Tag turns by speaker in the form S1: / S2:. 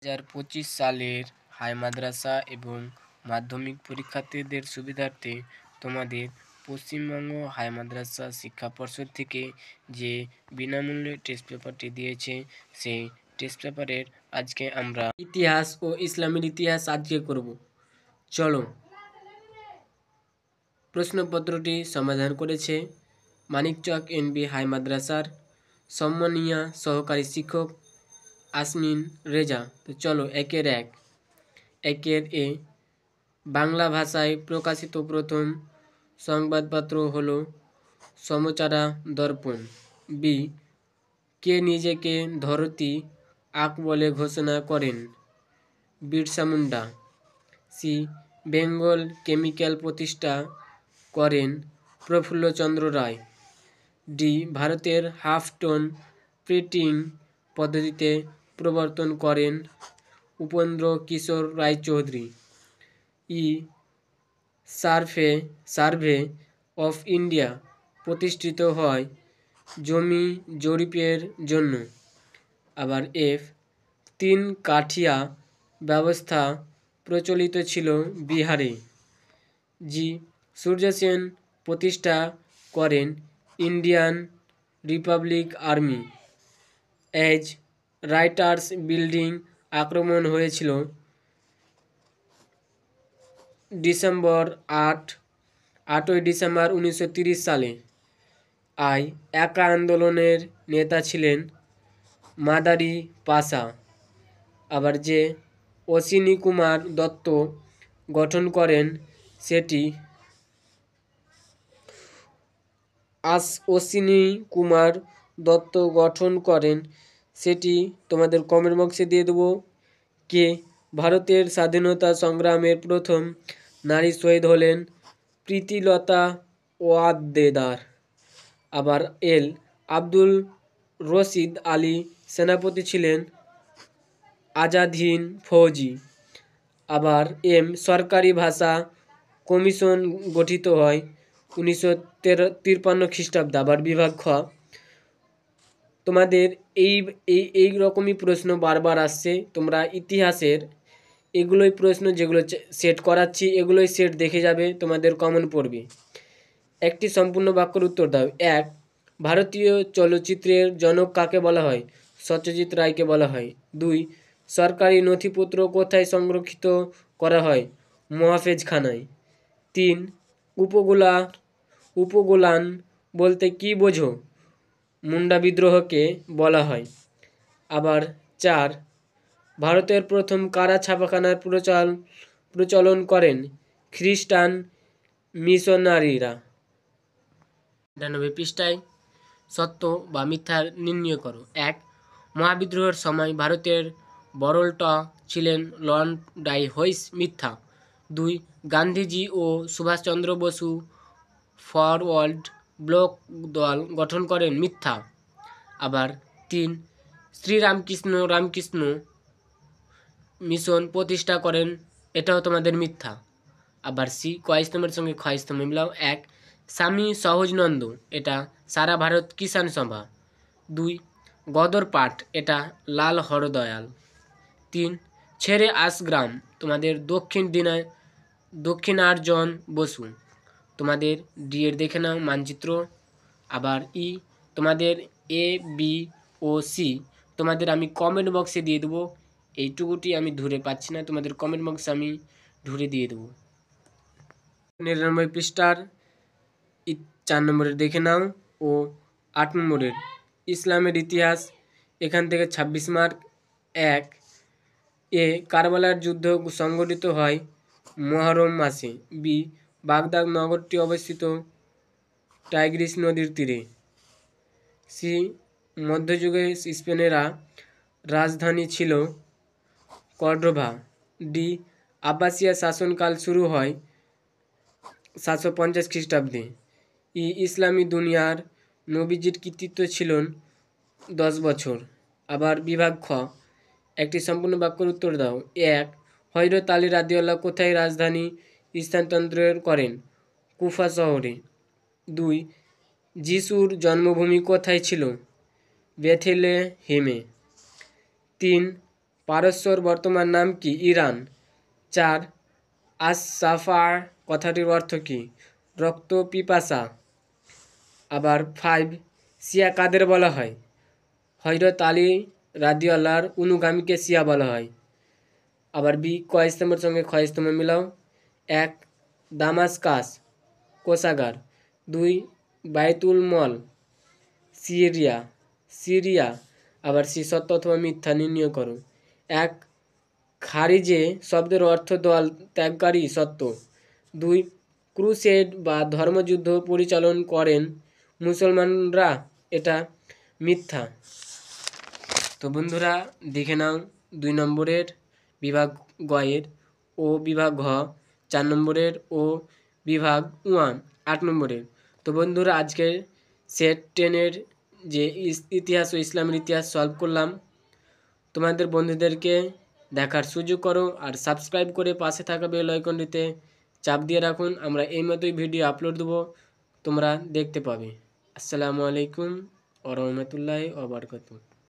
S1: 2025 সালের হাই মাদ্রাসা এবং মাধ্যমিক পরীক্ষার্থীদের সুবিধার্থে তোমাদের পশ্চিমবঙ্গ হাই মাদ্রাসা শিক্ষা পর্ষদ থেকে যে বিনামূল্যে টেস্ট পেপারটি দিয়েছে, সেই টেস্ট পেপারের আজকে আমরা ইতিহাস ও ইসলামের ইতিহাস আজকে করব। চলো, প্রশ্নপত্রটি সমাধান করেছে মানিকচক এনবি হাই মাদ্রাসার সম্মানীয় সহকারী শিক্ষক আসমিন রেজা। তো চলো একের এ বাংলা ভাষায় প্রকাশিত প্রথম সংবাদপত্র হলো সমাচার দর্পণ। বি, কে নিজেকে ধরতি আঁক বলে ঘোষণা করেন? বিরসা মুন্ডা। সি, বেঙ্গল কেমিক্যাল প্রতিষ্ঠা করেন প্রফুল্লচন্দ্র রায়। ডি, ভারতের হাফ টোন প্রিন্টিং পদ্ধতিতে প্রবর্তন করেন উপেন্দ্র কিশোর রায়চৌধুরী। ই, সার্ভে অফ ইন্ডিয়া প্রতিষ্ঠিত হয় জমি জরিপের জন্য। আবার এফ, তিন কাঠিয়া ব্যবস্থা প্রচলিত ছিল বিহারে। জি, সূর্য সেন প্রতিষ্ঠা করেন ইন্ডিয়ান রিপাবলিক আর্মি। এজ, রাইটার্স বিল্ডিং আক্রমণ হয়েছিল আটই ডিসেম্বর 1930 সালে। আই, একা আন্দোলনের নেতা ছিলেন মাদারি পাশা। আবার যে অশ্বিনী কুমার দত্ত গঠন করেন সেটি তোমাদের কমেন্ট বক্সে দিয়ে দেবো। কে ভারতের স্বাধীনতা সংগ্রামের প্রথম নারী শহীদ হলেন? প্রীতিলতা ওয়াদ্দেদার। আবার এল, আব্দুল রশিদ আলী সেনাপতি ছিলেন আজাদ হিন্দ ফৌজি। আবার এম, সরকারি ভাষা কমিশন গঠিত হয় 1953 খ্রিস্টাব্দে। আবার বিভাগ খ, তোমাদের এই রকমই প্রশ্ন বারবার আসছে। তোমরা ইতিহাসের এগুলোই প্রশ্ন যেগুলো সেট করাচ্ছি, এগুলোই সেট দেখে যাবে, তোমাদের কমন পড়বে। একটি সম্পূর্ণ বাক্যের উত্তর দাও। এক, ভারতীয় চলচ্চিত্রের জনক কাকে বলা হয়? সত্যজিৎ রায়কে বলা হয়। দুই, সরকারি নথিপত্র কোথায় সংরক্ষিত করা হয়? মহাফেজখানায়। তিন, উপগোলান বলতে কি বোঝো? মুন্ডা বিদ্রোহকে বলা হয়। আবার চার, ভারতের প্রথম কারা ছাপাখানার প্রচলন করেন? খ্রিস্টান মিশনারিরা। 99 পৃষ্ঠায় সত্য বা মিথ্যা নির্ণয় করো। এক, মহাবিদ্রোহের সময় ভারতের বড়লাট ছিলেন লর্ড ডালহৌসি। মিথ্যা। দুই, গান্ধীজি ও সুভাষচন্দ্র বসু ফরওয়ার্ড ব্লক দল গঠন করেন। মিথ্যা। আবার তিন, রামকৃষ্ণ মিশন প্রতিষ্ঠা করেন। এটাও তোমাদের মিথ্যা। আবার সি, ক স্তম্ভের সঙ্গে খ স্তম্ভ মিলাও। এক, স্বামী সহজানন্দ, এটা সারা ভারত কিষাণ সভা। দুই, গদর পাঠ, এটা লাল হরদয়াল। তিন, ছেড়ে আস গ্রাম, তোমাদের দক্ষিণার্জন বসু। তোমাদের ডি এর দেখে নাও মানচিত্র। আবার ই, তোমাদের এ, বি ও সি তোমাদের আমি কমেন্ট বক্সে দিয়ে দেবো। এইটুকুটি আমি ধরে পাচ্ছি না, তোমাদের কমেন্ট বক্সে আমি ধরে দিয়ে দেবো। 99 পৃষ্ঠার 4 নম্বরের দেখে নাও ও 8 নম্বরের ইসলামের ইতিহাস, এখান থেকে 26 মার্ক। এক, এ, কারবালার যুদ্ধ সংঘটিত হয় মুহররম মাসে। বি, বাগদাদ নগরটি অবস্থিত টাইগ্রিস নদীর তীরে। সি, মধ্যযুগে স্পেনের রাজধানী ছিল কর্ডোভা। ডি, আব্বাসিয়া শাসনকাল শুরু হয় 750 খ্রিস্টাব্দে। ই, ইসলামী দুনিয়ার নবীজির কৃতিত্ব ছিলেন 10 বছর। আবার বিভাগ খ, একটি সম্পূর্ণ বাক্যের উত্তর দাও। এক, হযরত আলী রাদিয়াল্লাহু কোথায় রাজধানী স্থানান্তর করেন? কুফা শহরে। দুই, যিশুর জন্মভূমি কোথায় ছিল? বেথলেহেমে। তিন, পারস্যর বর্তমান নাম কি? ইরান। 4 আস-সাফা কথাটির অর্থ কি? রক্ত পিপাসা। আবার 5 শিয়া কাদের বলা হয়? হযরত আলী রাদিয়াল্লাহর অনুগামীকে শিয়া বলা হয়। আবার বি ক স্তম্ভের সঙ্গে খ স্তম্ভ মিলাও। 1 দামাস্কাস কোষাগার। 2 বাইতুল মল সিরিয়া। আবার সি সত্য অথবা মিথ্যা নির্ণয় করো। 1 খারিজে শব্দের অর্থ দল ত্যাগকারী, সত্য। 2 ক্রুসেড বা ধর্মযুদ্ধ পরিচালন করেন মুসলমানরা, এটা মিথ্যা। তো বন্ধুরা দেখে নাও 2 নম্বরের বিভাগ গয়ের ও বিভাগ ঘ, 4 নম্বরের ও বিভাগ উয়া, 8 নম্বরের। তো বন্ধুরা আজকে সেট 10-এর যে ইতিহাস ও ইসলামের ইতিহাস সলভ করলাম। তোমাদের বন্ধুদেরকে দেখার সুযোগ করো আর সাবস্ক্রাইব করে পাশে থাকা বেল আইকনটিতে চাপ দিয়ে রাখুন। আমরা এই মতোই ভিডিও আপলোড দেবো, তোমরা দেখতে পাবে। আসসালামু আলাইকুম ওয়া রাহমাতুল্লাহি ওয়া বারাকাতুহু।